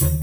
Selamat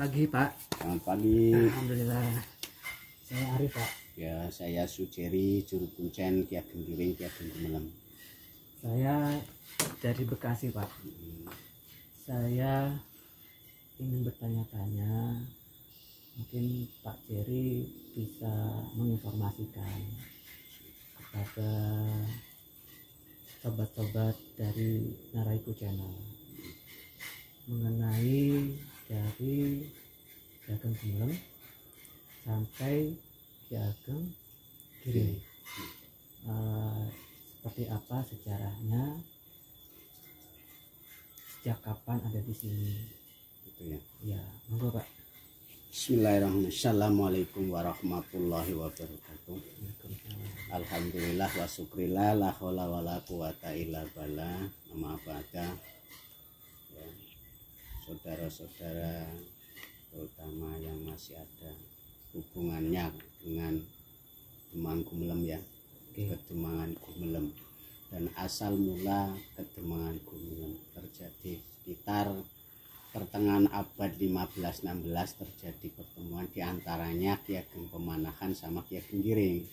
pagi Pak. Selamat pagi. Alhamdulillah. Saya Arif Pak. Ya, saya Sujeri, juru kuncen Ki Ageng Giring, Ki Ageng Gumelem. Saya dari Bekasi Pak. Saya ingin bertanya-tanya, mungkin Pak Jerry bisa menginformasikan kepada sobat-sobat dari Naraiku Channel mengenai dari Ki Ageng Gumelem sampai Ki Ageng Giring. Seperti apa sejarahnya, sejak kapan ada di sini? Gitu ya. Ya, monggo Pak. Bismillahirrahmanirrahim. Assalamualaikum warahmatullahi wabarakatuh. Alhamdulillah wa syukrillah, la haula wala quwata illa billah. Nama ba'da. Ya, saudara-saudara terutama yang masih ada hubungannya dengan Demang Gumelem ya. Kedemangan Gumelem, dan asal mula Kedemangan Gumelem terjadi sekitar pertengahan abad 15-16 terjadi pertemuan diantaranya Ki Ageng Pemanahan sama Ki Ageng Giring.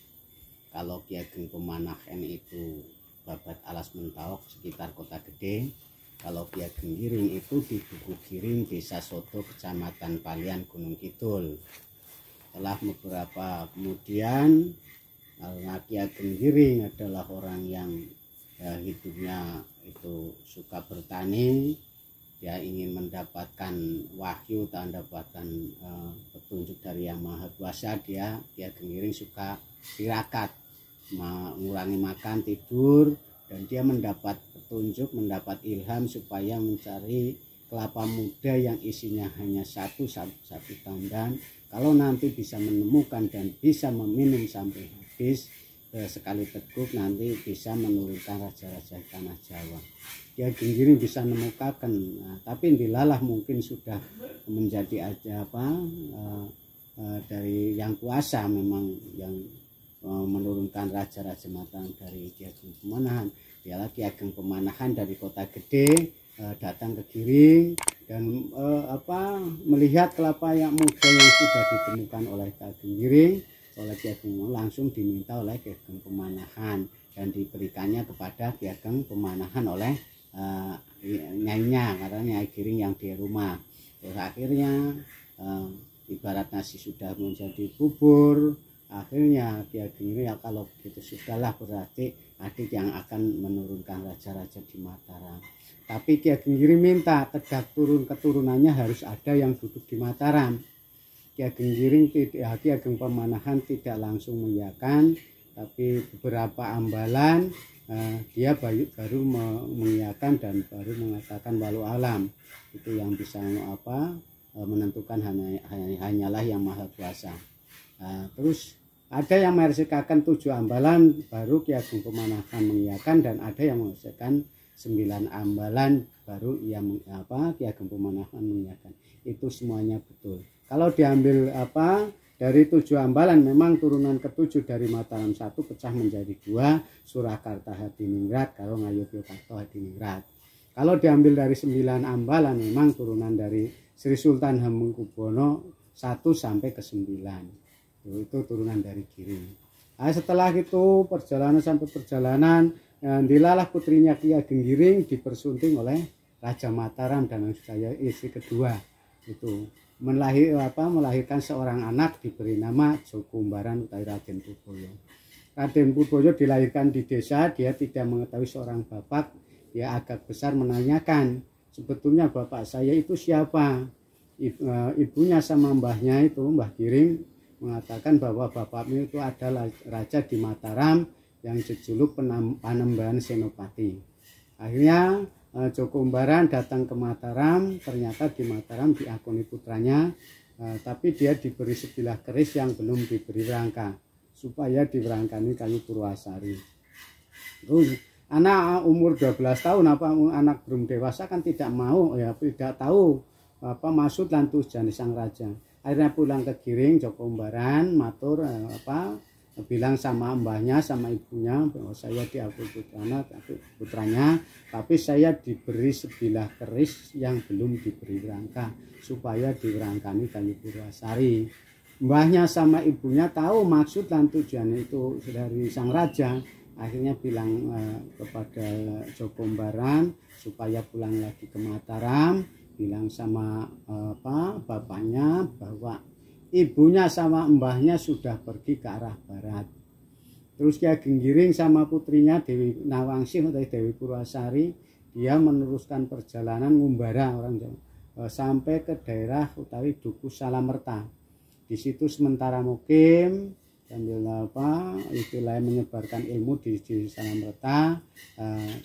Kalau Ki Ageng Pemanahan itu Babat Alas Mentawok sekitar Kota Gede, kalau Ki Ageng Giring itu di Duku Giring, Desa Sodo, Kecamatan Palian, Gunung Kidul. Setelah beberapa kemudian, karena Ki Ageng Giring adalah orang yang hidupnya itu suka bertani, dia ingin mendapatkan wahyu atau mendapatkan petunjuk dari Yang Maha Kuasa. Dia Ki Ageng Giring suka tirakat, mengurangi makan, tidur, dan dia mendapat petunjuk, mendapat ilham supaya mencari kelapa muda yang isinya hanya satu tandan. Kalau nanti bisa menemukan dan bisa meminum sampai habis sekali teguk, nanti bisa menurunkan raja-raja tanah Jawa. Ki Ageng Giring bisa menemukan, tapi dilalah mungkin sudah menjadi aja dari yang kuasa, memang yang menurunkan raja-raja matang dari Ki Ageng Pemanahan. Dialah Ki Ageng Pemanahan dari Kota Gede datang ke Giring dan melihat kelapa yang muda yang sudah ditemukan oleh Ki Ageng Giring, oleh Ki Ageng langsung diminta oleh Ki Ageng Pemanahan dan diberikannya kepada Ki Ageng Pemanahan oleh nyainya, karena Nyai Giring yang di rumah. Terus akhirnya ibarat nasi sudah menjadi bubur, akhirnya Ki Ageng Giring ya kalau begitu sudahlah, berarti adik yang akan menurunkan raja-raja di Mataram. Tapi Ki Ageng Giring minta tegak keturunannya harus ada yang duduk di Mataram. Ki Ageng Giring tidak, Ki Ageng Pemanahan tidak langsung mengiyakan, tapi beberapa ambalan dia baru mengiyakan dan baru mengatakan walau alam. Itu yang bisa menentukan hanyalah Yang Maha Kuasa. Terus ada yang meresikakan 7 ambalan baru Ki Ageng Pemanahan mengiyakan, dan ada yang meresikakan 9 ambalan baru Ki Ageng Pemanahan mengiyakan. Itu semuanya betul. Kalau diambil dari 7 ambalan, memang turunan ke-7 dari Mataram 1 pecah menjadi 2, Surakarta Hadiningrat kalau Ngayogyakarta Hadiningrat. Kalau diambil dari 9 ambalan memang turunan dari Sri Sultan Hamengkubuwono 1 sampai ke 9. Itu turunan dari Giring. Nah, setelah itu perjalanan sampai perjalanan, dilalah putrinya Ki Ageng Giring dipersunting oleh Raja Mataram dan saya istri kedua itu melahirkan seorang anak diberi nama Joko Umbaran utawi Raden Purboyo. Raden Purboyo dilahirkan di desa, dia tidak mengetahui seorang bapak, dia agak besar menanyakan sebetulnya bapak saya itu siapa. Ibunya sama mbahnya itu Mbah Giring mengatakan bahwa bapaknya itu adalah raja di Mataram yang jejuluk Panembahan Senopati. Akhirnya Joko Umbaran datang ke Mataram, ternyata di Mataram diakuni putranya, tapi dia diberi sebilah keris yang belum diberi rangka supaya diberangkani kayu Purwasari. Terus anak umur 12 tahun anak belum dewasa kan tidak mau ya, tidak tahu maksud lan tujuan sang raja. Akhirnya pulang ke Giring, Joko Umbaran matur bilang sama mbahnya sama ibunya bahwa saya diakui putranya, tapi saya diberi sebilah keris yang belum diberi rangka supaya diberangkani kayu Purwasari. Mbahnya sama ibunya tahu maksud dan tujuan itu dari sang raja. Akhirnya bilang kepada Joko Umbaran supaya pulang lagi ke Mataram, bilang sama bapaknya bahwa ibunya sama mbahnya sudah pergi ke arah barat. Terus Ki Ageng Giring sama putrinya Dewi Nawangsih atau Dewi Purwasari, dia meneruskan perjalanan ngumbara orang Jawa sampai ke daerah utawi Dukuh Salamerta. Di situ sementara mukim sambil istilahnya menyebarkan ilmu di Salamerta.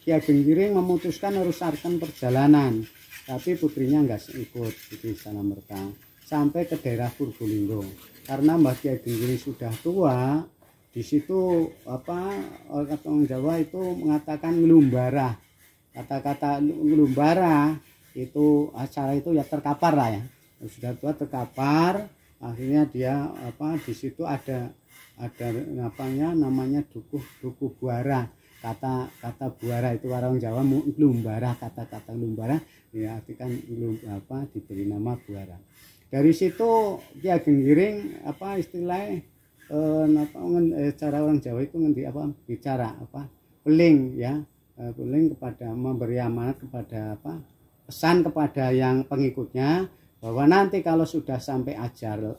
Ki Ageng Giring memutuskan merusakkan perjalanan, tapi putrinya enggak ikut di Salamerta sampai ke daerah Purbolinggo. Karena Mbah Ki Ageng Giring sudah tua, di situ orang Jawa itu mengatakan ngelumbara. Kata-kata ngelumbara itu acara itu ya terkapar lah ya. Sudah tua terkapar, akhirnya dia di situ ada namanya dukuh buara. Kata buara itu orang Jawa lumbara, kata-kata lumbara ya artikan diberi nama buara. Dari situ Ki Ageng Giring istilahnya cara orang Jawa itu bicara peling ya, peling kepada memberi amanat kepada pesan kepada yang pengikutnya bahwa nanti kalau sudah sampai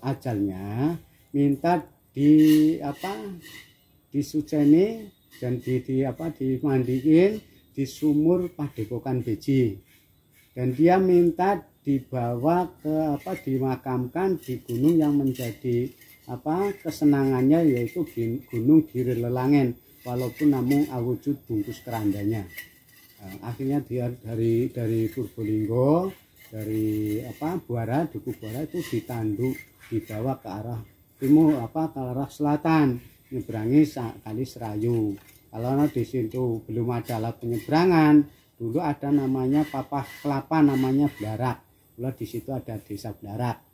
ajalnya minta disuceni dan dimandiin di sumur Padepokan Beji, dan dia minta dibawa ke dimakamkan di gunung yang menjadi kesenangannya, yaitu Gunung Giri Lelangen, walaupun namun awujud bungkus kerandanya. Akhirnya dia dari Purbolinggo, dari Buara, Dukuh Buara itu ditanduk dibawa ke arah timur ke arah selatan, menyeberangi Kali Serayu. Kalau di situ belum ada alat penyeberangan, dulu ada namanya Papah Kelapa, namanya Blarak. Lalu di situ ada desa Blarak.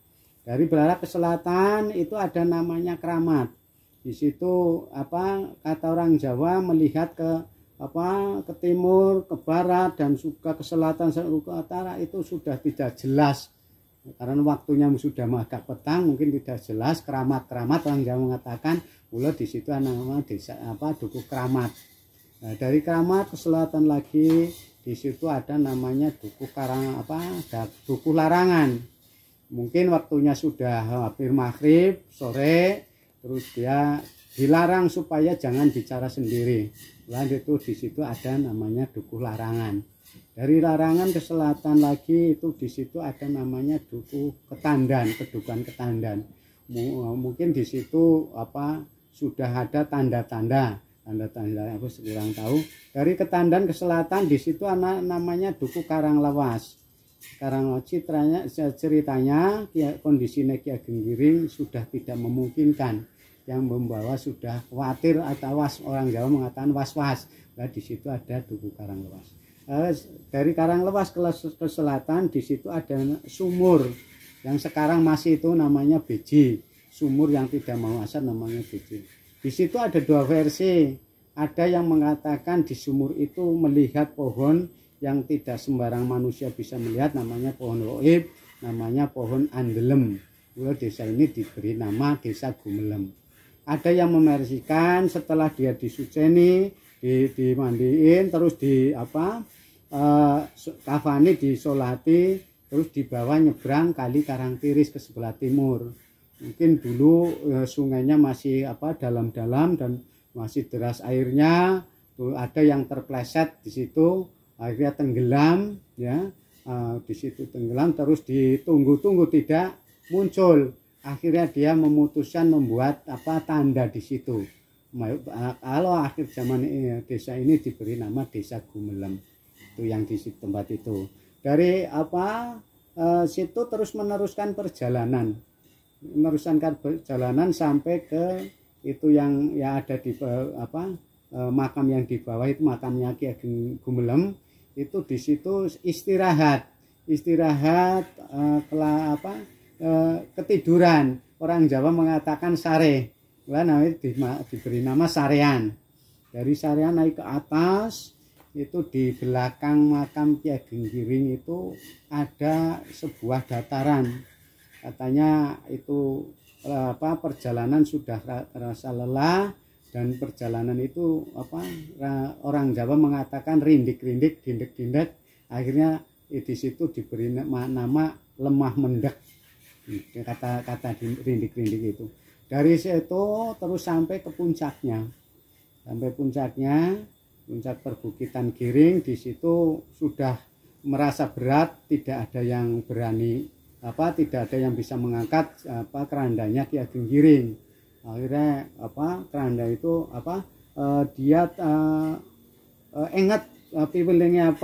Dari Blarak ke selatan itu ada namanya Kramat. Di situ kata orang Jawa melihat ke timur, ke barat, dan juga ke selatan, ke utara itu sudah tidak jelas. Karena waktunya sudah agak petang, mungkin tidak jelas. Kramat orang Jawa mengatakan, mulai di situ nama desa Dukuh Kramat. Nah, dari Kramat ke selatan lagi di situ ada namanya Dukuh Larangan. Mungkin waktunya sudah hampir maghrib sore, terus dia dilarang supaya jangan bicara sendiri. Lalu itu di situ ada namanya Dukuh Larangan. Dari Larangan ke selatan lagi itu di situ ada namanya Dukuh Ketandan, Kedukan Ketandan. Mungkin di situ sudah ada tanda-tanda aku kurang tahu. Dari Ketandan ke selatan di situ namanya Dukuh Karanglewas. Ceritanya kondisinya Ki Ageng Giring sudah tidak memungkinkan, yang membawa sudah khawatir atau orang Jawa mengatakan was-was. Nah, di situ ada Dukuh Karanglewas. Dari Karanglewas ke selatan di situ ada sumur yang sekarang masih itu namanya Beji. Sumur yang tidak mau asal namanya Beji. Di situ ada dua versi. Ada yang mengatakan di sumur itu melihat pohon yang tidak sembarang manusia bisa melihat, namanya pohon goib, namanya pohon andelem. Desa ini diberi nama Desa Gumelem. Ada yang memersikan setelah dia disuceni, dimandiin, terus kafani disolati, terus dibawa nyebrang kali Karangtiris ke sebelah timur. Mungkin dulu sungainya masih dalam-dalam dan masih deras airnya. Ada yang terpleset di situ, akhirnya tenggelam, ya. Di situ tenggelam, terus ditunggu-tunggu tidak muncul. Akhirnya dia memutuskan membuat tanda di situ. Kalau akhir zaman desa ini diberi nama Desa Gumelem. Itu yang di tempat itu. Dari situ terus meneruskan perjalanan sampai ke itu yang ya ada di makam yang di bawah itu makamnya Ki Ageng Gumelem. Itu di situ istirahat ketiduran. Orang Jawa mengatakan sare, namanya diberi nama sarean. Dari sarean naik ke atas, itu di belakang makam Ki Ageng Giring itu ada sebuah dataran. Katanya itu perjalanan sudah terasa lelah, dan perjalanan itu orang Jawa mengatakan rindik-rindik, dindik-dindik. Akhirnya di situ diberi nama lemah mendek. Kata rindik-rindik itu. Dari situ terus sampai ke puncaknya. Puncak perbukitan Giring. Di situ sudah merasa berat, tidak ada yang berani tidak ada yang bisa mengangkat kerandanya Ki Ageng Giring. Akhirnya keranda itu dia ingat piwilingnya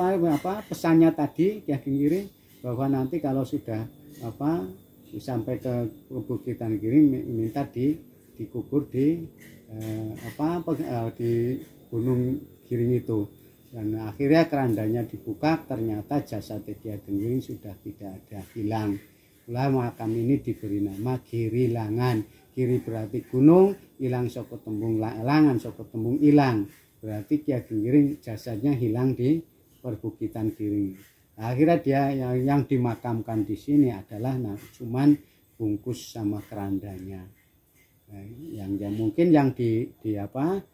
pesannya tadi Ki Ageng Giring, bahwa nanti kalau sudah sampai ke Perbukitan Giring minta dikubur di Gunung Giring itu. Dan akhirnya kerandanya dibuka, ternyata jasad Ki Ageng Giring sudah tidak ada, hilang. Makam ini diberi nama Girilangan. Giri berarti gunung, ilang saka tembung langan, saka tembung ilang. Berarti Ki Ageng Giring jasadnya hilang di Perbukitan Giring. Akhirnya dia yang dimakamkan di sini adalah cuman bungkus sama kerandanya. Yang mungkin yang di depan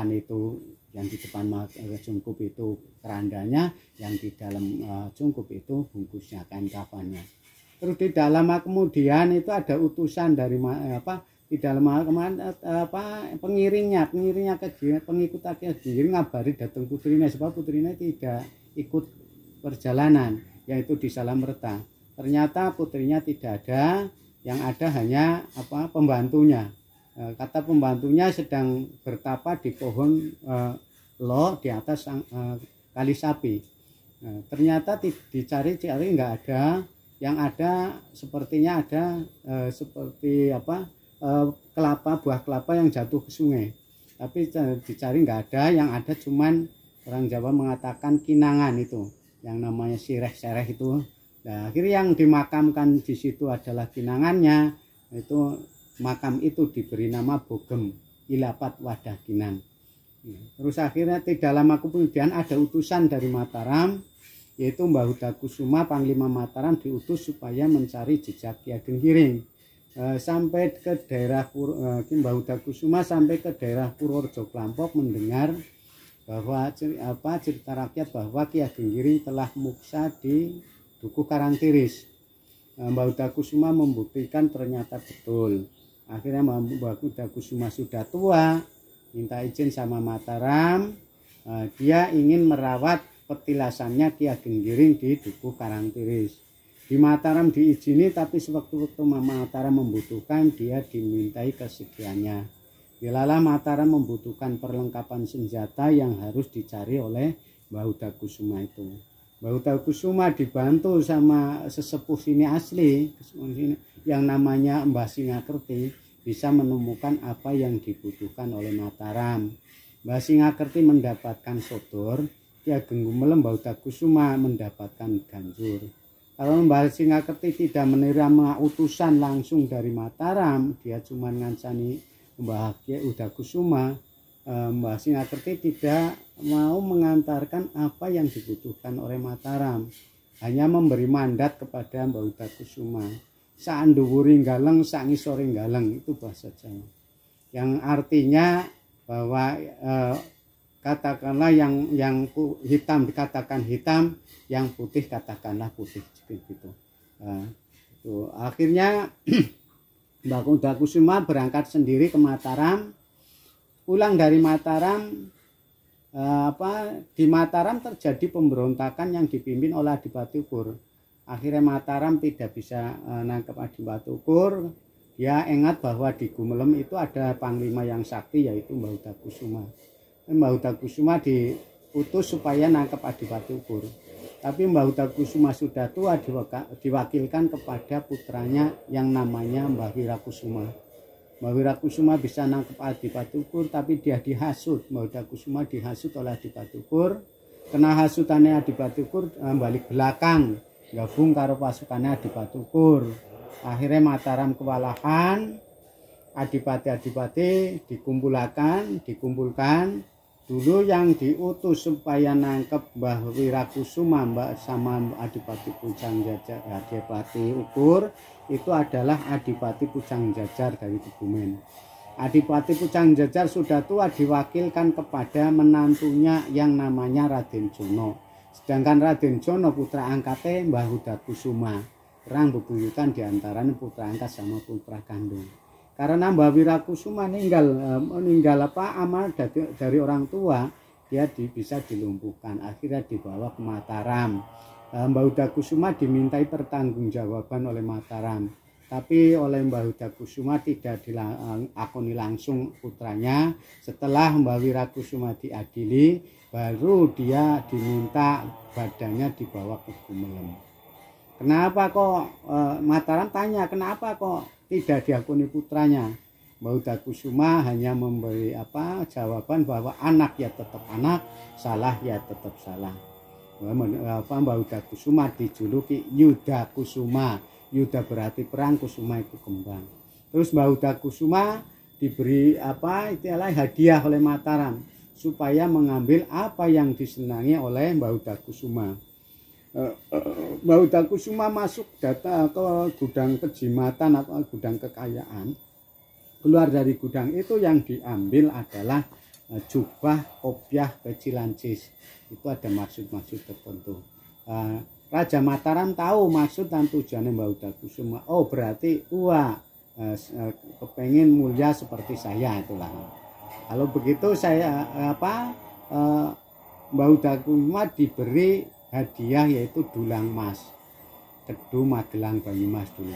itu, yang di depan cungkup itu kerandanya, yang di dalam cungkup itu bungkusnya, kain kafannya. Terus di dalam kemudian itu ada utusan dari di dalam pengiringnya pengikut Ki Ageng Giring ngabari datang putrinya, sebab putrinya tidak ikut perjalanan, yaitu di Salamerta. Ternyata putrinya tidak ada, yang ada hanya pembantunya. Kata pembantunya sedang bertapa di pohon lo di atas kali sapi. Ternyata dicari-cari nggak ada. Yang ada sepertinya ada seperti buah kelapa yang jatuh ke sungai. Tapi dicari nggak ada. Yang ada cuman orang Jawa mengatakan kinangan itu, yang namanya sireh-sereh itu. Nah, akhirnya yang dimakamkan di situ adalah kinangannya. Itu makam itu diberi nama Bogem Ilapat Wadah Kinang. Terus akhirnya tidak lama kemudian ada utusan dari Mataram, yaitu Mbah Huda Kusuma, Panglima Mataram, diutus supaya mencari jejak Ki Ageng Giring. Sampai ke daerah Mbah Huda Kusuma sampai ke daerah Purworejo Klampok, mendengar bahwa cerita rakyat bahwa Ki Ageng Giring telah muksa di Dukuh Karangtiris. Mbah Huda Kusuma membuktikan ternyata betul. Akhirnya Mbah Huda Kusuma sudah tua, minta izin sama Mataram, dia ingin merawat petilasannya Ki Ageng Giring di Dukuh Karangtiris. Di Mataram diizini, tapi sewaktu-waktu Mataram membutuhkan, dia dimintai kesediaannya. Bilalah Mataram membutuhkan perlengkapan senjata yang harus dicari oleh Mbah Huda Kusuma itu. Mbah Huda Kusuma dibantu sama sesepuh sini asli yang namanya Mbah Singakerti, bisa menemukan apa yang dibutuhkan oleh Mataram. Mbah Singakerti mendapatkan sodor, Ki Ageng Gumelem Mbah Huda Kusuma mendapatkan ganjur. Kalau Mbah Singakerti tidak menerima utusan langsung dari Mataram, dia cuma ngancani Mbah Huda Kusuma, Mbah Singakerti tidak mau mengantarkan apa yang dibutuhkan oleh Mataram, hanya memberi mandat kepada Mbah Udakusuma. Sak nduwuri galeng, sak ngisore galeng, itu bahasa Jawa. Yang artinya bahwa katakanlah yang hitam dikatakan hitam, yang putih katakanlah putih, gitu. Itu akhirnya Mbah Udakusuma berangkat sendiri ke Mataram. Pulang dari Mataram, di Mataram terjadi pemberontakan yang dipimpin oleh Adipati Ukur. Akhirnya Mataram tidak bisa nangkep Adipati Ukur. Dia ingat bahwa di Gumelem itu ada panglima yang sakti, yaitu Mbah Udakusuma. Mbah Udakusuma diutus supaya nangkep Adipati Ukur. Tapi Mbah Udakusuma sudah tua, diwakilkan kepada putranya yang namanya Mbah Wirakusuma. Mbah Wirakusuma bisa nangkep Adipati Ukur, tapi dia dihasut. Mbah Udakusuma dihasut oleh Adipati Ukur. Kena hasutannya Adipati Ukur, balik belakang, gabung karo pasukannya Adipati Ukur. Akhirnya Mataram kewalahan, adipati-adipati dikumpulkan. Dulu yang diutus supaya nangkep Mbah Wirakusuma sama Adipati Pucang Jajar, Adipati Ukur, itu adalah Adipati Pucang Jajar dari Kebumen. Adipati Pucang Jajar sudah tua, diwakilkan kepada menantunya yang namanya Raden Jono. Sedangkan Raden Jono putra angkatnya Mbah Udakusuma. Perang bebuyutan diantaranya putra angkat sama putra kandung. Karena Mbah Wirakusuma meninggal amal dari orang tua, dia bisa dilumpuhkan. Akhirnya dibawa ke Mataram. Mbah Udakusuma dimintai pertanggungjawaban oleh Mataram, tapi oleh Mbah Udakusuma tidak diakoni langsung putranya. Setelah Mbah Wirakusuma diadili, baru dia diminta badannya dibawa ke Gumelem. Kenapa kok Mataram tanya, kenapa kok tidak diakuni putranya? Mbah Udakusuma hanya memberi jawaban bahwa anak ya tetap anak, salah ya tetap salah. Mbah Udakusuma dijuluki Yuda Kusuma. Yuda berarti perang, Kusuma itu kembang. Terus Mbah Udakusuma diberi hadiah oleh Mataram supaya mengambil apa yang disenangi oleh Mbah Udakusuma. Mbah Udakusuma masuk data ke gudang kejimatan atau gudang kekayaan. Keluar dari gudang itu yang diambil adalah jubah, kopiah, kecilancis. Itu ada maksud-maksud tertentu. Raja Mataram tahu maksud dan tujuannya Mbah Udakusuma. Oh, berarti kepengen mulia seperti saya, itulah. Kalau begitu saya Mbah Udakusuma diberi hadiah yaitu dulang emas, Kedu Magelang Banyumas dulu.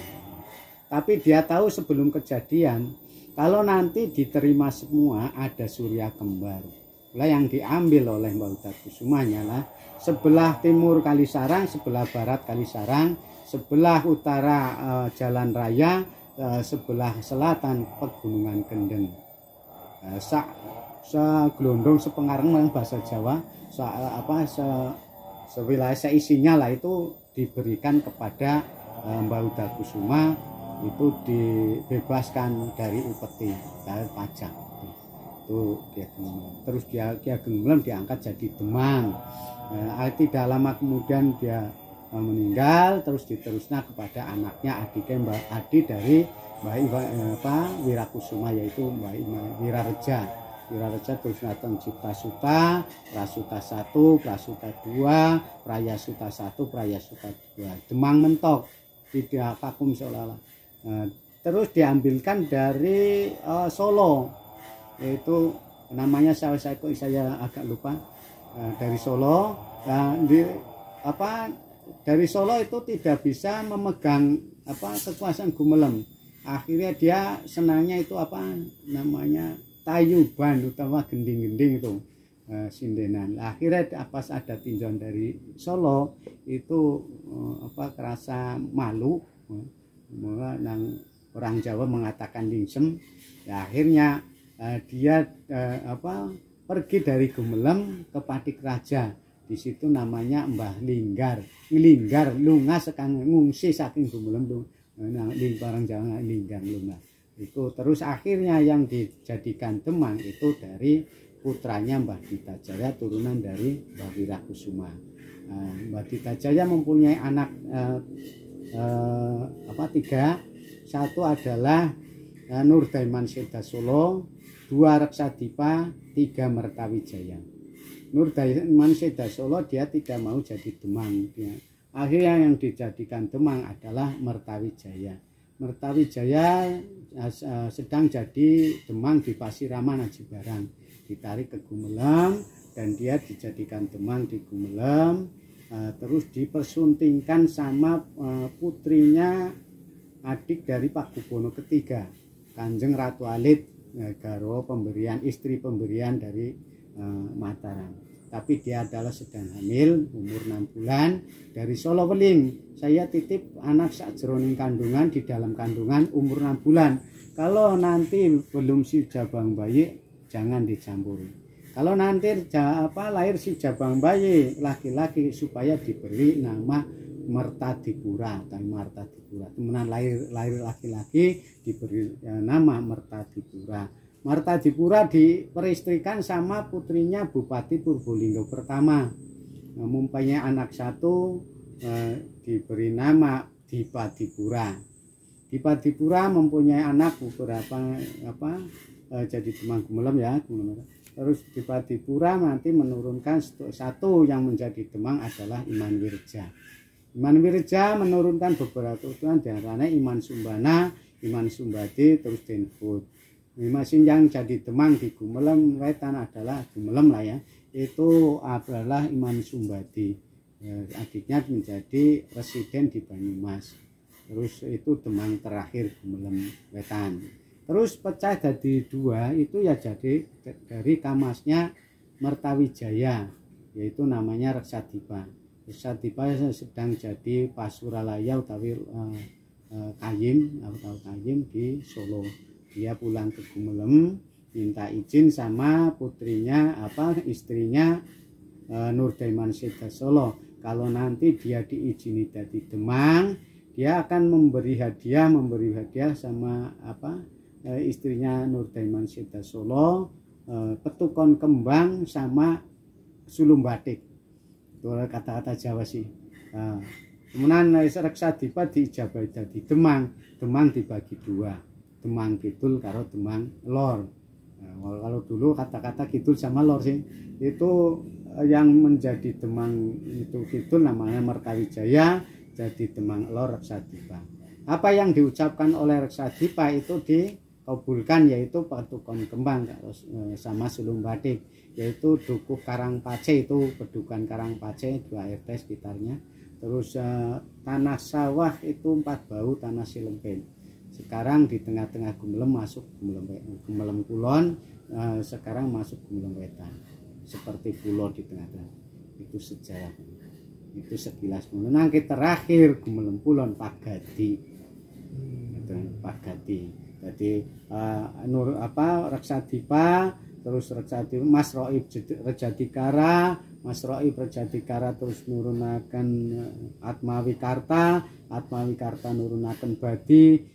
Tapi dia tahu sebelum kejadian kalau nanti diterima semua ada surya kembar. Lah yang diambil oleh Mbah Udakusuma lah sebelah timur Kalisarang, sebelah barat Kalisarang, sebelah utara Jalan Raya, sebelah selatan Pegunungan Kendeng. Segelondong sepengareng bahasa Jawa, sewilayah seisinya lah itu diberikan kepada Mbah Udakusuma, itu dibebaskan dari upeti, dari pajak. Itu Ki Terus Ki Ageng Gumelem diangkat jadi Demang. Tidak lama kemudian dia meninggal, terus diterusnya kepada anaknya Adi dari Mbah Wirakusuma, yaitu Mbah Wirareja. Wirareja terus datang Cipta Suta, Prasuta 1, Prasuta 2, Prayasuta 1, Prayasuta 2. Demang mentok, tidak vakum seolah-olah. Terus diambilkan dari Solo, yaitu namanya saya agak lupa, dari Solo. Dari Solo itu tidak bisa memegang kekuasaan Gumelem. Akhirnya dia senangnya itu tayuban utawa gending-gending itu sindenan. Akhirnya pas ada tinjauan dari Solo itu kerasa malu, yang orang Jawa mengatakan lingsem. Ya, akhirnya dia pergi dari Gumelem ke Padikraja. Di situ namanya Mbah Linggar lunga sekang ngungsi saking Gumelem tuh. Orang Jawa Linggar lunga. Itu terus akhirnya yang dijadikan Demang itu dari putranya Mbah Dita Jaya, turunan dari Mbah Wirakusuma. Mbah Dita Jaya mempunyai anak tiga. Satu adalah Nur Daiman Seda Solo, 2 Reksadipa, 3 Mertawijaya. Nur Daiman Seda Solo dia tidak mau jadi Demang. Akhirnya yang dijadikan Demang adalah Mertawijaya. Mertawijaya sedang jadi Demang di Pasiraman Aji Barang, ditarik ke Gumelem dan dia dijadikan Demang di Gumelem, terus dipersuntingkan sama putrinya, adik dari Pak Kubono ketiga, Kanjeng Ratu Alit, garwa pemberian, istri pemberian dari Mataram. Tapi dia adalah sedang hamil umur 6 bulan dari Solo Weling. Saya titip anak sakjroning kandungan, di dalam kandungan umur 6 bulan. Kalau nanti belum si jabang bayi jangan dicampuri. Kalau nanti lahir si jabang bayi laki-laki supaya diberi nama Mertadipura atau Martadipura. Temenan lahir laki-laki diberi nama Mertadipura. Martadipura diperistrikan sama putrinya Bupati Purbolinggo pertama. Mempunyai anak satu, diberi nama Dipadipura. Dipadipura mempunyai anak beberapa jadi Demang Gumelem ya. Terus Dipadipura nanti menurunkan satu yang menjadi Demang adalah Iman Wirja. Iman Wirja menurunkan beberapa utusan, diantaranya Iman Sumbana, Iman Sumbadi, terus Denhut. Masing yang jadi Demang di Gumelem Wetan adalah Gumelem lah ya, itu adalah Iman Sumbadi, adiknya menjadi residen di Banyumas. Terus itu Demang terakhir Gumelem Wetan. Terus pecah jadi 2 itu ya jadi dari kamasnya Mertawijaya, yaitu namanya Reksadipa. Reksadipa sedang jadi Pasuralaya utawi Kayim atau Kayim di Solo. Dia pulang ke Gumelem, minta izin sama putrinya istrinya Nur Daiman Seda Solo. Kalau nanti dia diizini jadi Demang, dia akan memberi hadiah sama istrinya Nur Daiman Seda Solo, petukon kembang sama sulung batik. Itu kata-kata Jawa sih. Kemudian Reksadipa diijabahi jadi Demang. Demang dibagi 2. Demang Kidul karo Demang Lor. Kalau dulu kata-kata Kidul sama Lor sih, itu yang menjadi Demang itu Kidul namanya Mertawijaya, jadi Demang Lor Reksadipa. Apa yang diucapkan oleh Reksadipa itu dikabulkan, yaitu petukon kembang sama sulung batik, yaitu Dukuh Karangpace, itu Pedukan Karangpace 2 RT sekitarnya. Terus tanah sawah itu 4 bau tanah Silempin. Sekarang di tengah-tengah Gumelem masuk Gumelem Kulon, sekarang masuk Gumelem Wetan, seperti pulau di tengah-tengah. Itu sejarah, itu sekilas. Nanti terakhir Gumelem Kulon Pagadi, Pagadi. Jadi Reksadipa, terus Reksadipa Mas Roib Rejadikara, Mas Roib Rejadikara terus nurunaken Atmawikarta, Atmawikarta nurunaken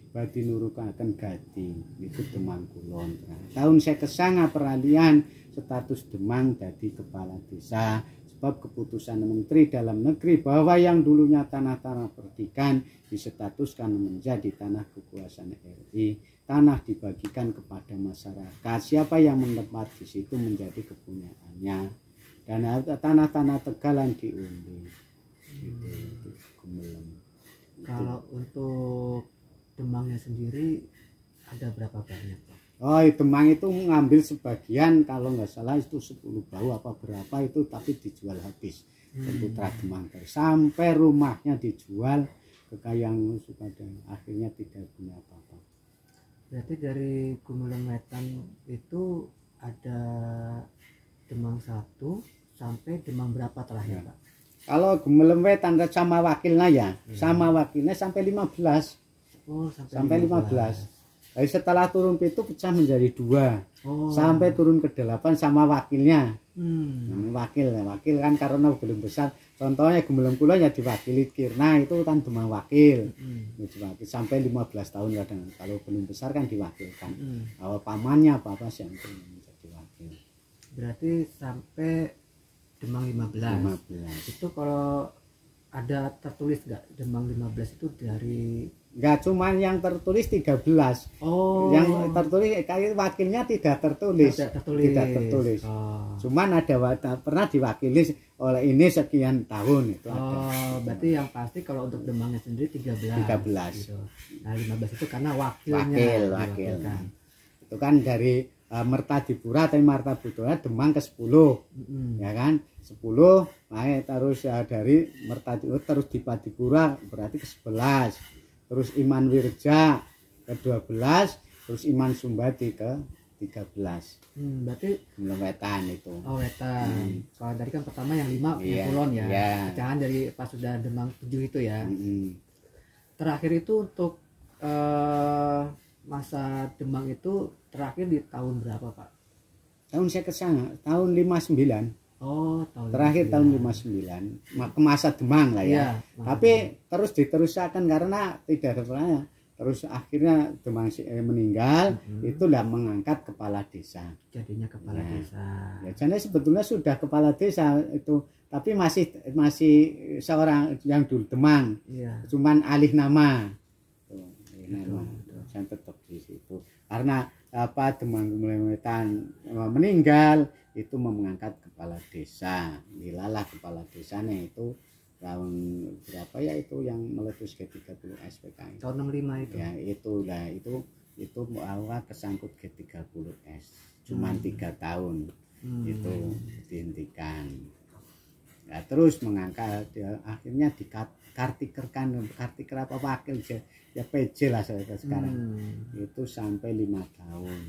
Badi nurunaken Gadi. Itu Demang Kulon. Tahun 1909 peralihan status Demang jadi kepala desa, sebab keputusan Menteri Dalam Negeri bahwa yang dulunya tanah-tanah perdikan disetatuskan menjadi tanah kekuasaan RI. Tanah dibagikan kepada masyarakat. Siapa yang menetap di situ menjadi kepunyaannya. Dan tanah-tanah Tegalan diundi. Itu Gumelem. Kalau untuk Demangnya sendiri ada berapa banyak, Pak? Oh, Demang itu ngambil sebagian, kalau nggak salah itu 10 bau apa berapa itu, tapi dijual habis. Putra Demang sampai rumahnya dijual ke yang suka, dan akhirnya tidak punya apa-apa. Berarti dari Gumelem Wetan itu ada Demang 1 sampai Demang berapa terakhir, Pak? Kalau Gumelem Wetan sama wakilnya ya, sama wakilnya sampai 15. Oh, sampai 15. Jadi setelah turun pitu pecah menjadi 2. Oh. Sampai turun ke 8 sama wakilnya. Hmm. Wakil kan karena belum besar. Contohnya Gumelem kula ya diwakili Kirna itu kan Demang wakil. Diwakil sampai 15 tahun kadang. Kalau belum besar kan diwakilkan. Awal pamannya apa sih yang jadi wakil. Berarti sampai Demang 15. Itu kalau ada tertulis nggak Demang 15 itu dari Enggak, cuman yang tertulis 13. Oh. Yang tertulis kayak wakilnya tidak tertulis. Tidak tertulis. Oh. Cuman pernah diwakili oleh ini sekian tahun itu ada. Berarti yang pasti kalau untuk Demangnya sendiri 13. Gitu. Nah, 15 itu karena wakil. Itu kan dari Mertadipura atau Martabudaya Demang ke 10. Ya kan? 10 naik terus dari Mertadipura terus di Padipura berarti ke 11. Terus Iman Wirja ke 12, terus Iman Sumbati ke 13. Berarti belum wetan itu. Oh, wetan. Kalau tadi kan pertama yang 5 kulon ya. Pecahan dari pas sudah Demang 7 itu ya. Terakhir itu untuk masa Demang itu terakhir di tahun berapa, Pak? Tahun saya kesana, tahun 59. Oh, terakhir tahun 59 ke masa Demang lah ya. Tapi terus diteruskan karena tidak ada perannya. Terus akhirnya Demang meninggal, itu tidak mengangkat kepala desa. Jadinya kepala desa. Ya, jadi sebetulnya sudah kepala desa itu, tapi masih seorang yang dulu Demang. Cuman alih nama. Saya tetap di situ. Karena Demang Gumelem Wetan meninggal, itu mengangkat kepala desa. Dilalah kepala desanya itu tahun berapa ya itu yang meletus G30 SPK tahun 65 itu ya itu awal kesangkut G30S cuman 3 tahun itu dihentikan ya, terus mengangkat ya, akhirnya dikartikerkan kartiker apa wakil ya PJ lah saya sekarang itu sampai 5 tahun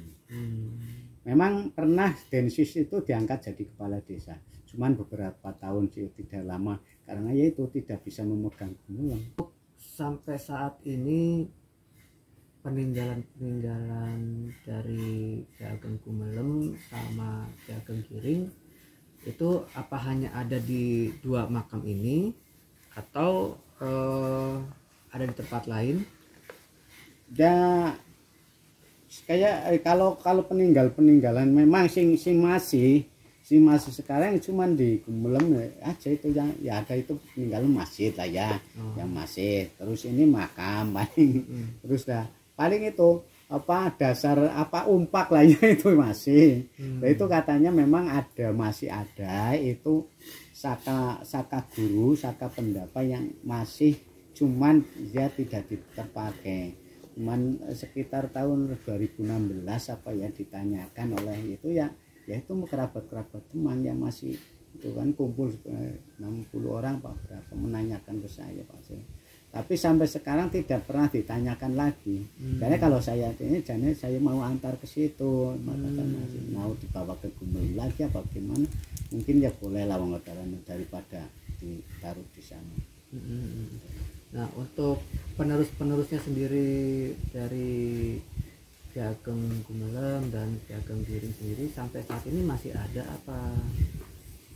memang pernah Densus itu diangkat jadi kepala desa cuman beberapa tahun sih tidak lama karena yaitu tidak bisa memegang Gumelem. Sampai saat ini peninggalan dari Ki Ageng Gumelem sama Ki Ageng Giring itu apa hanya ada di 2 makam ini atau ada di tempat lain? Ya kayak kalau peninggalan memang sing masih sekarang cuman di Gumelem aja itu yang ya ada itu peninggalan masjid lah ya yang masih terus ini makam paling terus dah paling itu apa dasar apa umpak lah ya itu masih nah, itu katanya memang masih ada itu saka guru saka pendapa yang masih cuman dia tidak terpakai cuman sekitar tahun 2016 apa ya ditanyakan oleh itu ya itu kerabat-kerabat teman yang masih itu kan kumpul 60 orang Pak berapa menanyakan ke saya Pak saya. Tapi sampai sekarang tidak pernah ditanyakan lagi. Karena kalau saya ini saya mau antar ke situ, mau dibawa ke Gumelem lagi apa gimana? Mungkin ya boleh lah daripada ditaruh di sana. Nah, untuk penerusnya sendiri dari Ki Ageng Gumelem dan Ki Ageng Giring sendiri sampai saat ini masih ada apa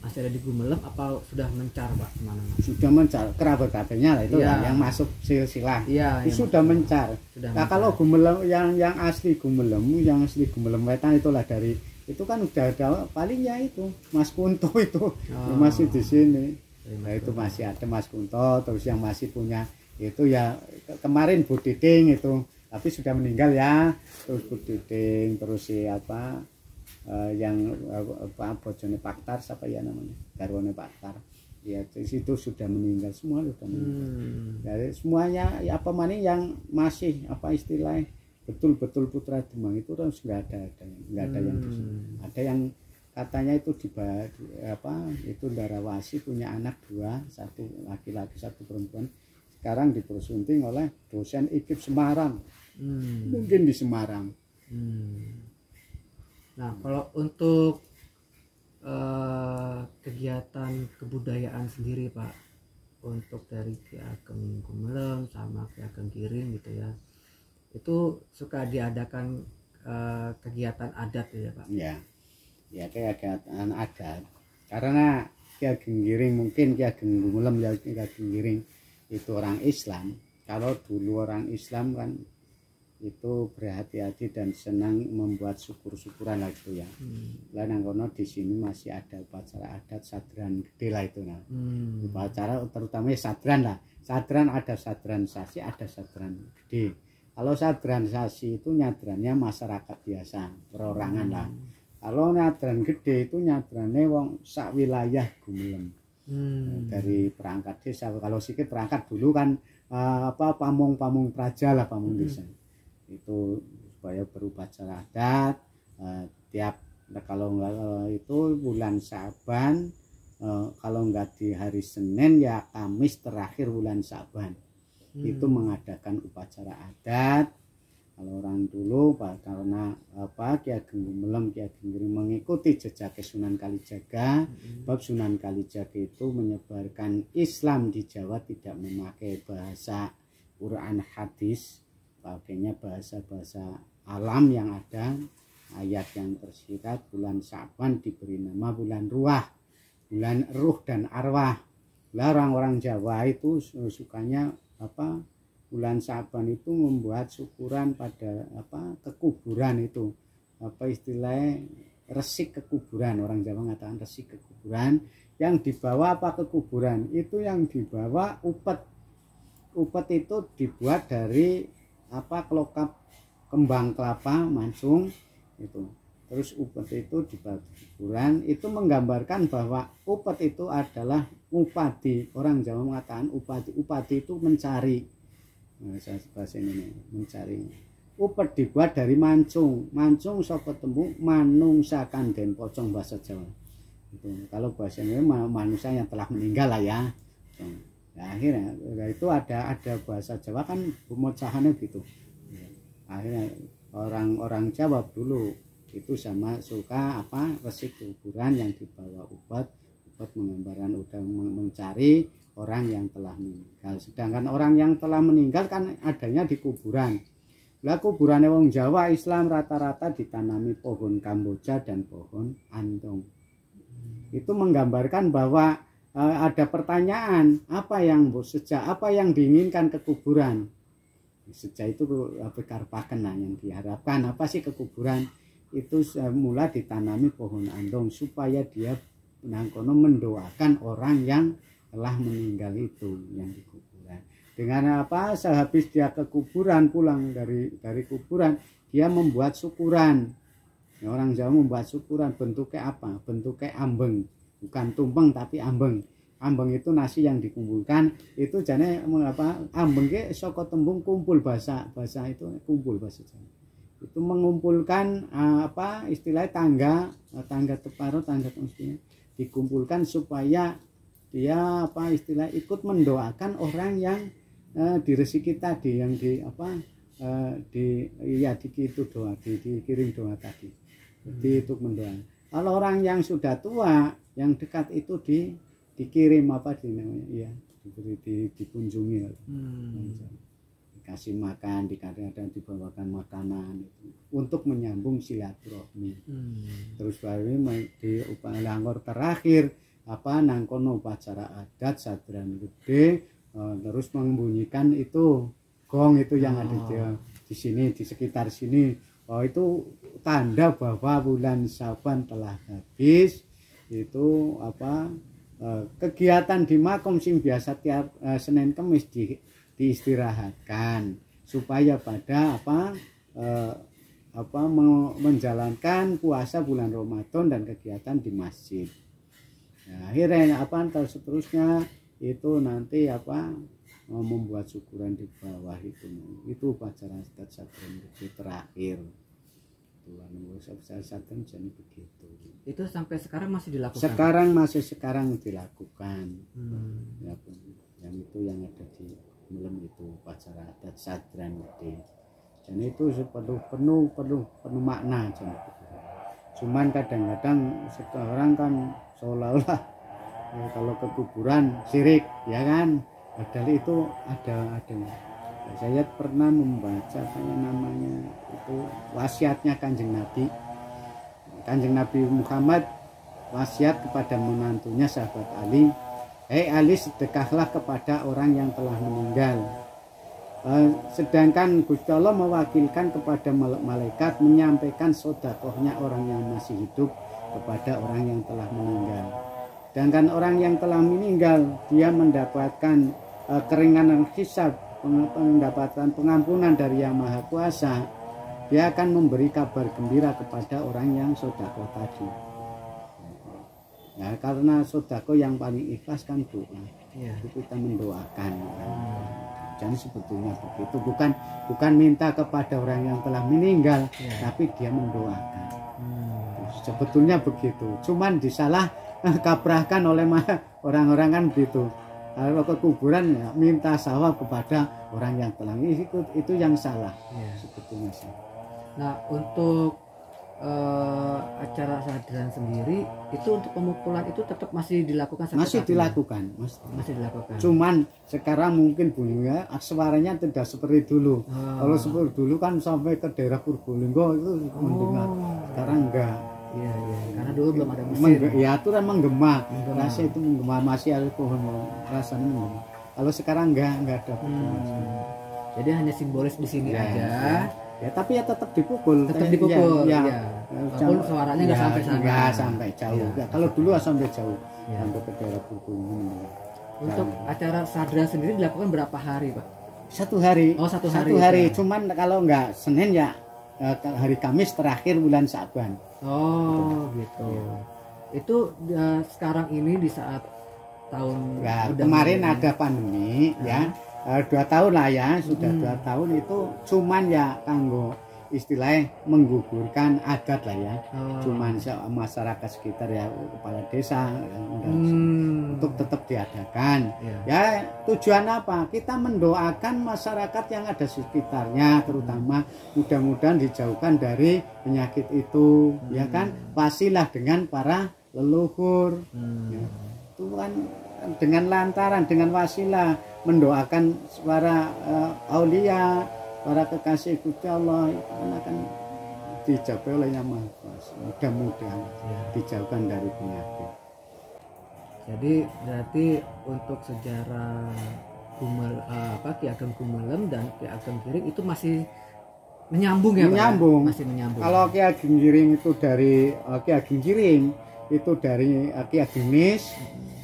masih ada di Gumelem apa sudah mencar Pak kemana-mana? Sudah mencar kerabat-kerabatnya lah itu yang masuk silsilah itu sudah mencar. Nah kalau Gumelem yang asli Gumelem Wetan itulah dari itu kan udah ada paling ya itu Mas Kunto itu masih di sini. Nah itu masih ada Mas Kunto terus yang masih punya itu ya kemarin Bu Titing itu tapi sudah meninggal ya terus Budiding terus si apa yang apa bojone Paktar siapa ya namanya garwane Paktar ya itu sudah meninggal semua sudah meninggal dari semuanya ya apa mana yang masih apa istilahnya betul-betul putra Demang itu terus nggak ada yang ada yang katanya itu di apa itu Darawasi punya anak 2 1 laki-laki 1 perempuan sekarang dipersunting oleh dosen IKIP Semarang mungkin di Semarang. Nah kalau untuk kegiatan kebudayaan sendiri Pak untuk dari Ki Ageng Gumelem sama Ki Ageng Giring gitu ya itu suka diadakan kegiatan adat ya Pak? Ya kegiatan adat, karena Ki Ageng Giring mungkin Ki Ageng Gumelem ya Ki Ageng Giring itu orang Islam. Kalau dulu orang Islam kan itu berhati-hati dan senang membuat syukur-syukuran lah gitu ya. Lah nang kono di sini masih ada upacara adat sadran gede lah itu nah. Upacara terutama sadran lah. Sadran ada sadran sasi, ada sadran gede. Kalau sadran sasi itu nyadrannya masyarakat biasa, perorangan lah. Kalau nyadran gede itu nyadrannya wong sak wilayah Gumelem. Dari perangkat desa. Kalau sikit perangkat dulu kan pamong-pamong praja lah, pamong desa. Itu supaya berupacara adat tiap kalau enggak itu bulan Syaban, kalau enggak di hari Senin ya Kamis terakhir bulan Syaban itu mengadakan upacara adat. Kalau orang dulu karena Ki Ageng Gumelem Ki Ageng Giring mengikuti jejak Sunan Kalijaga, bab Sunan Kalijaga itu menyebarkan Islam di Jawa tidak memakai bahasa Quran hadis, pakainya bahasa-bahasa alam yang ada, ayat yang tersirat. Bulan Syaban diberi nama bulan ruah, bulan ruh dan arwah. Lah orang-orang Jawa itu sukanya bulan Syaban itu membuat syukuran pada kekuburan itu, istilahnya resik kekuburan, orang Jawa mengatakan resik kekuburan. Yang dibawa ke kuburan itu yang dibawa upet. Upet itu dibuat dari kelokap kembang kelapa mancung itu. Terus upet itu dibawa ke kuburan, itu menggambarkan bahwa upet itu adalah upati. Orang Jawa mengatakan upati. Upati itu mencari. Bahasa ini mencari. Upet dibuat dari mancung. Mancung saka tembung manungsa kanden pocong bahasa Jawa. Itu. Kalau bahasa ini manusia yang telah meninggal lah ya. Nah, akhirnya itu ada bahasa Jawa kan pemecahannya gitu. Akhirnya orang Jawa dulu itu sama suka resik kuburan yang dibawa upet menggambarkan udah mencari orang yang telah meninggal. Sedangkan orang yang telah meninggal kan adanya di kuburan. Lah kuburannya wong Jawa Islam rata-rata ditanami pohon kamboja dan pohon andong. Itu menggambarkan bahwa ada pertanyaan apa yang diinginkan ke kuburan. Sejak itu karpaken yang diharapkan apa sih ke kuburan itu mula ditanami pohon andong supaya dia nangkono mendoakan orang yang telah meninggal itu yang di kuburan. Dengan sehabis dia ke kuburan pulang dari kuburan dia membuat syukuran. Orang Jawa membuat syukuran bentuknya apa? Bentuknya ambeng. Bukan tumpeng tapi ambeng. Ambeng itu nasi yang dikumpulkan itu jane ambeng ke saka tembung kumpul bahasa itu kumpul bahasa Jawa. Itu mengumpulkan istilah tangga teparo tangga mestinya dikumpulkan supaya dia istilah ikut mendoakan orang yang diresiki tadi yang dikirim doa tadi. Jadi itu mendoakan. Kalau orang yang sudah tua yang dekat itu dikirim dikunjungi dikasih makan, kadang dibawakan makanan untuk menyambung silaturahmi. Terus baru di langor terakhir nangkono upacara adat sadran gede, terus membunyikan itu gong itu yang ada di sini di sekitar sini. Itu tanda bahwa bulan Syaban telah habis. Itu kegiatan di makom sing biasa tiap Senin Kamis diistirahatkan supaya pada menjalankan puasa bulan Ramadan dan kegiatan di masjid. Nah, akhirnya seterusnya itu nanti membuat syukuran di bawah itu upacara adat sadran terakhir. Sadran jadi begitu. Itu sampai sekarang masih dilakukan? Sekarang dilakukan. Yang itu yang ada di Gumelem itu upacara adat sadran gede. Dan itu penuh makna. Cuman kadang-kadang sekarang kan seolah-olah kalau ke kuburan syirik ya kan. Padahal itu ada Saya pernah membaca kayak namanya itu wasiatnya Kanjeng Nabi. Kanjeng Nabi Muhammad wasiat kepada menantunya sahabat Ali, "Hei Ali, sedekahlah kepada orang yang telah meninggal." Sedangkan Gusti Allah mewakilkan kepada malaikat menyampaikan sedekahnya orang yang masih hidup kepada orang yang telah meninggal. Sedangkan orang yang telah meninggal dia mendapatkan keringanan hisab, mendapatkan pengampunan dari Yang Maha Kuasa. Dia akan memberi kabar gembira kepada orang yang sedekah tadi. Ya, karena sedekah yang paling ikhlas kan doa. Ya. Itu kita mendoakan. Dan sebetulnya begitu, bukan minta kepada orang yang telah meninggal, ya, tapi dia mendoakan. Sebetulnya begitu. Cuman disalah kaprahkan oleh orang-orang kan begitu. Kalau ke kuburan ya minta sawab kepada orang yang telah itu yang salah, ya, sebetulnya salah. Nah, untuk acara sahadran sendiri itu untuk pemukulan itu tetap masih dilakukan sampai masih dilakukan, masih dilakukan. Cuman sekarang mungkin bunyinya suaranya tidak seperti dulu. Kalau seperti dulu kan sampai ke daerah Purbolinggo itu mendengar. Sekarang enggak. Iya, iya. Karena dulu belum ada mesin. Ya itu menggema. Rasa itu menggema, masih ada pohon rasanya menggema. Kalau sekarang enggak ada. Jadi hanya simbolis di sini ya, aja. Ya, tapi ya tetap dipukul. Tetap dipukul. Ya. Ya. Walaupun suaranya nggak sampai sana. Nggak sampai jauh. Ya. Kalau dulu sampai jauh. Ya. Sampai ke daerah Purbolinggo. Untuk acara sahadran sendiri dilakukan berapa hari, Pak? 1 hari. Oh, 1 hari. 1 hari. Ya. Cuman kalau nggak Senin ya hari Kamis terakhir bulan Sa'ban. Oh, gitu. Itu sekarang ini di saat tahun ya, kemarin ada pandemi ya. 2 tahun lah ya, sudah 2 tahun itu cuman ya kanggo istilahnya menggugurkan adat lah ya. Cuman masyarakat sekitar ya, kepala desa untuk tetap diadakan. Ya tujuan apa? Kita mendoakan masyarakat yang ada sekitarnya, terutama mudah-mudahan dijauhkan dari penyakit itu, ya kan? Pastilah dengan para leluhur. Ya. Itu kan dengan lantaran, dengan wasilah mendoakan para aulia, para kekasih Gusti Allah itu akan dijaga oleh Yang Maha Kuasa. Mudah-mudahan dijauhkan dari penyakit. Jadi berarti untuk sejarah Ki Ageng Gumelem dan Ki Ageng Giring itu masih menyambung ya, menyambung. Pak? Masih menyambung. Kalau Ki Ageng Giring itu dari Ki Ageng Giring itu dari Ki Ageng Nis,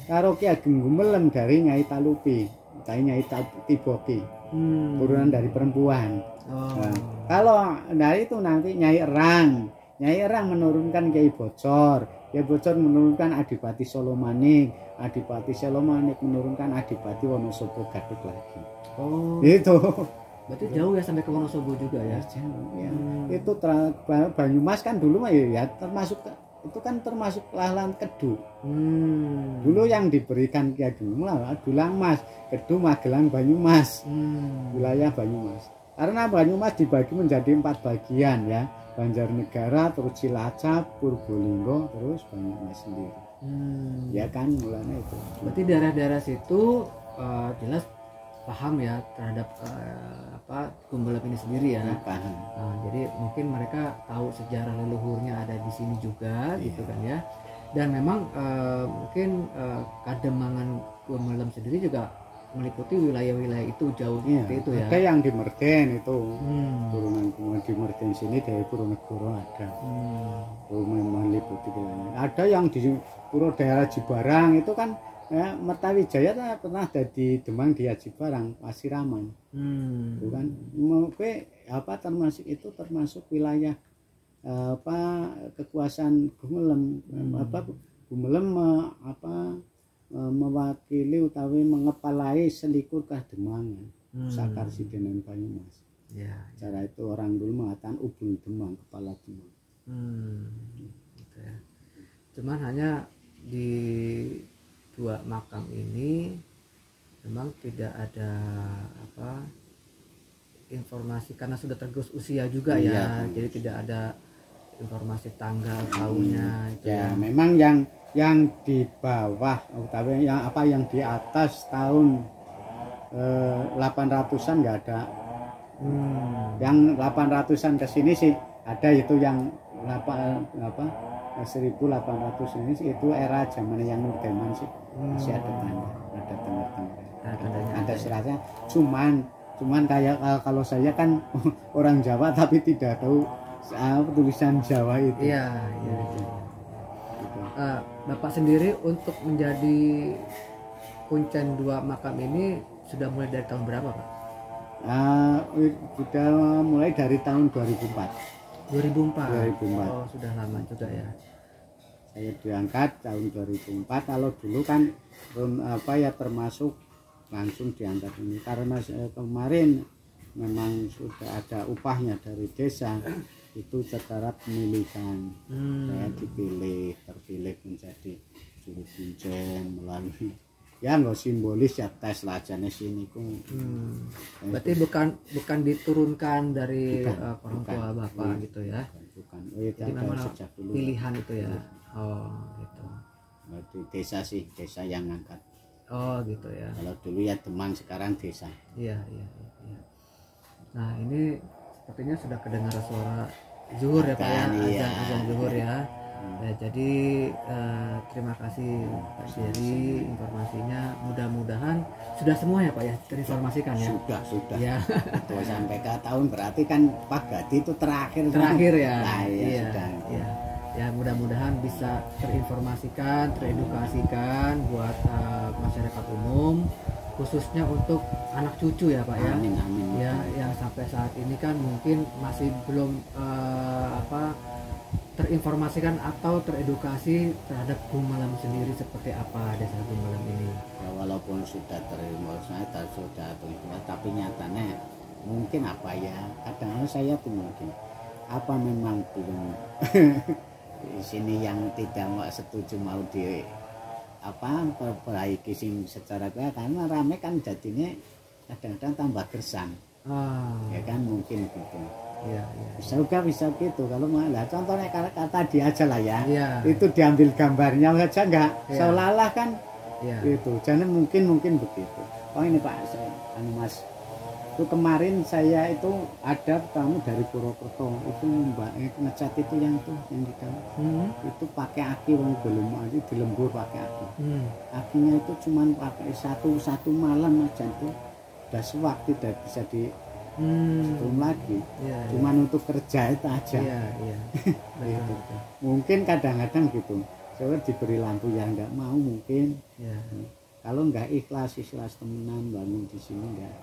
karo Ki Ageng Gumelem dari Nyai Talupi. Nyai Tiboki, turunan dari perempuan. Nah, kalau dari itu nanti Nyai Erang menurunkan Kiai Bocor, Kiai Bocor menurunkan Adipati Solomanik, Adipati Solomanik menurunkan Adipati Wonosobo Gaduk lagi. Oh, itu. Berarti jauh ya sampai ke Wonosobo juga ya? Jauh. Ya. Itu Banyumas kan dulu mah ya termasuk. Itu kan termasuk lahan Kedu. Dulu yang diberikan Ki Ageng Dulang Mas, Kedu, Magelang, Banyumas, wilayah Banyumas. Karena Banyumas dibagi menjadi 4 bagian ya, Banjarnegara, terus Cilacap, Purbolinggo, terus Banyumas sendiri. Ya kan mulanya itu. Berarti daerah-daerah situ jelas paham ya terhadap Gumelem ini sendiri ya. Paham. Jadi mungkin mereka tahu sejarah leluhurnya ada di sini juga, gitu kan ya. Dan memang mungkin Kademangan Gumelem sendiri juga meliputi wilayah-wilayah itu jauh seperti itu ya. Ada yang di Merten itu, turunan di Merten sini dari Purwonegoro ada. Meliputi wilayah. Ada yang di daerah Jibarang itu kan. Ya, Mertawijaya pernah jadi Demang di Jibarang, Pasiraman. Bukan, termasuk wilayah kekuasaan Gumelem. Gumelem mewakili utawi mengepalai selikur Kademangan, Sakar Sidenen Banyumas. Cara itu orang dulu mengatakan Ubul Demang, kepala Demang. Gitu ya. Cuman hanya di 2 makam ini memang tidak ada informasi karena sudah tergerus usia juga ya, jadi tidak ada informasi tanggal tahunnya. Ya, memang yang di bawah utawi yang di atas tahun 800-an nggak ada. Yang 800-an ke sini sih ada, itu yang 1800 ini sih, itu era zaman yang Nurdeman sih. Masih ada tanda, ada tanda-tanda, ada suratnya. Cuman kayak kalau saya kan orang Jawa tapi tidak tahu tulisan Jawa itu. Iya. Gitu. Bapak sendiri untuk menjadi kuncen dua makam ini sudah mulai dari tahun berapa, Pak? Sudah mulai dari tahun 2004. 2004. Oh, sudah lama juga ya. Saya diangkat tahun 2004. Kalau dulu kan termasuk langsung diangkat ini karena kemarin memang sudah ada upahnya dari desa, itu secara pemilihan. Saya terpilih menjadi juru kuncen melalui ya nggak simbolis ya, tes lajane sini berarti bukan diturunkan dari orang tua bapak gitu ya? Bukan. Jadi memang pilihan itu ya. Oh gitu. Berarti desa yang ngangkat. Oh gitu ya. Kalau dulu ya Demang, sekarang desa. Iya. Nah ini sepertinya sudah kedengar suara zuhur ya Pak ya, azan zuhur ya. Ya jadi terima kasih Pak Jerry informasinya. Mudah-mudahan sudah semua ya Pak ya terinformasikan ya. Sudah. Ya. Itu sampai ke tahun berarti kan Pak Gadi itu terakhir ya. Nah, iya. Sudah. Iya. Ya mudah-mudahan bisa terinformasikan, teredukasikan buat masyarakat umum, khususnya untuk anak cucu ya Pak ya. Amin. Ya yang sampai saat ini kan mungkin masih belum terinformasikan atau teredukasi terhadap Gumelam sendiri seperti apa desa Gumelam ini. Ya, walaupun sudah terinformasi, tapi nyatanya mungkin kadang saya tuh mungkin memang belum di sini yang tidak setuju mau perbaiki secara karena rame kan jadinya kadang-kadang tambah gersang. Ya kan mungkin gitu. Iya. Bisa gitu. Kalau malah contohnya kata dia aja lah ya. Itu diambil gambarnya saja enggak seolah-olah kan. Itu. Jadi mungkin begitu. Oh ini Pak, Mas. Itu kemarin saya itu ada tamu dari Purwokerto, itu Mbak ngecat itu yang di dalam. Itu pakai aki belum aja di lembur pakai aki. Akinya itu cuman pakai satu malam aja itu udah suwak, tidak bisa di lagi. Cuman untuk kerja itu aja. Gitu. Mungkin kadang-kadang gitu. Saya diberi lampu yang enggak mau mungkin. Kalau enggak ikhlas temenan bangun di sini enggak.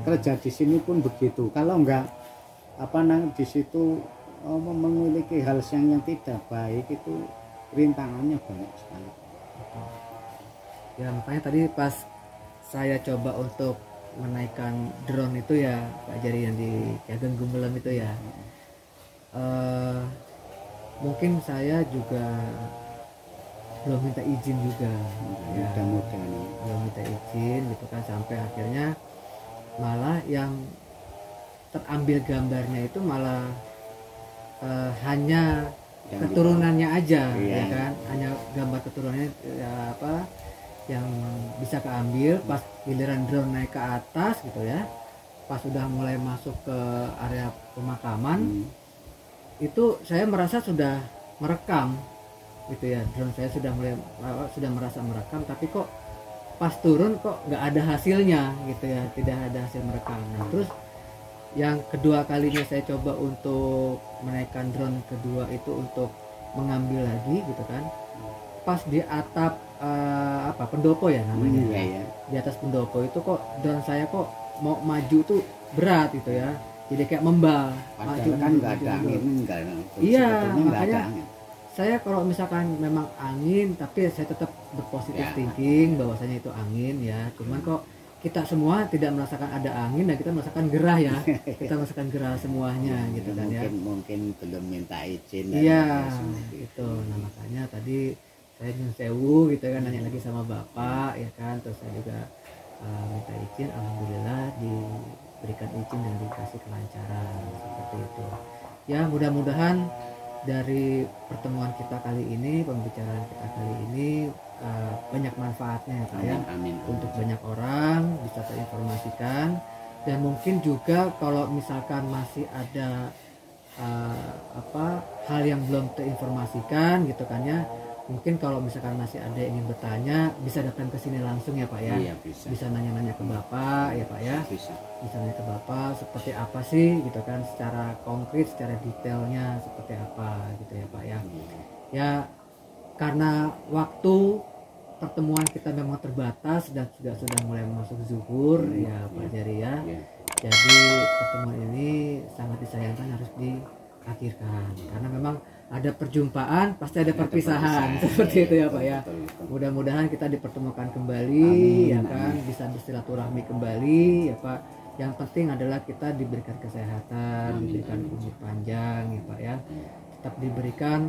Kerja di sini pun begitu. Kalau enggak di situ memiliki hal yang tidak baik, itu rintangannya banyak sekali. Ya makanya tadi pas saya coba untuk menaikkan drone itu ya Pak Jerry yang di Kiageng Gumelam itu ya, mungkin saya juga belum minta izin juga. Mudah-mudahan belum minta izin gitu kan, sampai akhirnya malah yang terambil gambarnya itu malah hanya keturunannya aja. Ya kan, hanya gambar keturunannya yang bisa keambil. Pas giliran drone naik ke atas gitu ya, pas sudah mulai masuk ke area pemakaman, itu saya merasa sudah merekam gitu ya, drone saya sudah merasa merekam, tapi kok pas turun kok nggak ada hasilnya gitu ya, tidak ada hasil merekam. Nah terus yang kedua kalinya saya coba untuk menaikkan drone kedua itu untuk mengambil lagi gitu kan, pas di atap pendopo ya namanya, di atas pendopo itu kok drone saya kok mau maju tuh berat gitu ya, jadi kayak membal. Padahal kan nggak ada angin, iya makanya saya kalau misalkan memang angin, tapi saya tetap berpositif thinking bahwasanya itu angin ya. Cuman kok kita semua tidak merasakan ada angin dan kita merasakan gerah ya. Kita merasakan gerah semuanya gitu kan ya. Mungkin belum minta izin. Iya itu. Nah makanya tadi saya nyun sewu gitu kan, nanya lagi sama bapak ya kan. Terus saya juga minta izin, alhamdulillah diberikan izin dan dikasih kelancaran seperti itu. Ya mudah-mudahan dari pertemuan kita kali ini, pembicaraan kita kali ini banyak manfaatnya ya Pak ya. Amin. Untuk banyak orang bisa terinformasikan, dan mungkin juga kalau misalkan masih ada hal yang belum terinformasikan gitu kan ya, mungkin kalau misalkan masih ada yang ingin bertanya bisa datang ke sini langsung ya Pak ya. Iya, bisa nanya-nanya ke Bapak ya Pak ya. Bisa nanya ke Bapak seperti apa sih gitu kan, secara konkret, secara detailnya seperti apa gitu ya Pak ya. Ya karena waktu pertemuan kita memang terbatas dan sudah mulai masuk zuhur ya Pak Jari ya. Jadi pertemuan ini sangat disayangkan harus diakhirkan karena memang ada perjumpaan pasti ada perpisahan seperti itu ya Pak ya. Mudah-mudahan kita dipertemukan kembali ya kan, bisa bersilaturahmi kembali ya Pak. Yang penting adalah kita diberikan kesehatan, diberikan umur panjang ya Pak ya, tetap diberikan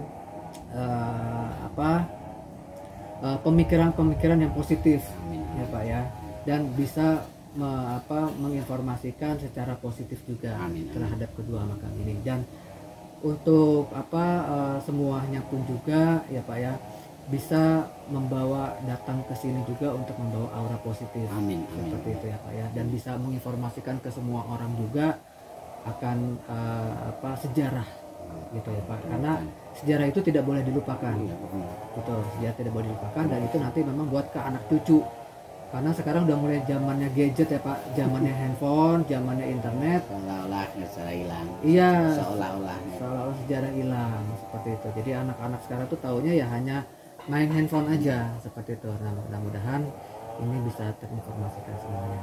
pemikiran-pemikiran yang positif ya Pak ya, dan bisa menginformasikan secara positif juga terhadap kedua makam ini. Dan untuk semuanya pun juga ya Pak ya, bisa membawa datang ke sini juga untuk membawa aura positif. Seperti itu ya Pak ya, dan bisa menginformasikan ke semua orang juga akan sejarah gitu ya Pak, karena sejarah itu tidak boleh dilupakan. Betul, sejarah tidak boleh dilupakan, dan itu nanti memang buat ke anak cucu. Karena sekarang udah mulai zamannya gadget ya Pak, zamannya handphone, zamannya internet. Seolah-olah sejarah hilang. Iya. Seolah-olah sejarah hilang seperti itu. Jadi anak-anak sekarang tuh taunya ya hanya main handphone aja seperti itu. Nah, mudah-mudahan ini bisa terinformasikan semuanya.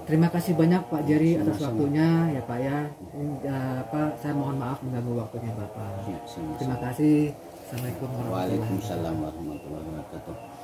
Terima kasih banyak Pak Jari atas waktunya ya Pak ya. Saya mohon maaf mengganggu waktunya Bapak. Terima kasih. Assalamualaikum warahmatullahi wabarakatuh. Waalaikumsalam warahmatullahi wabarakatuh.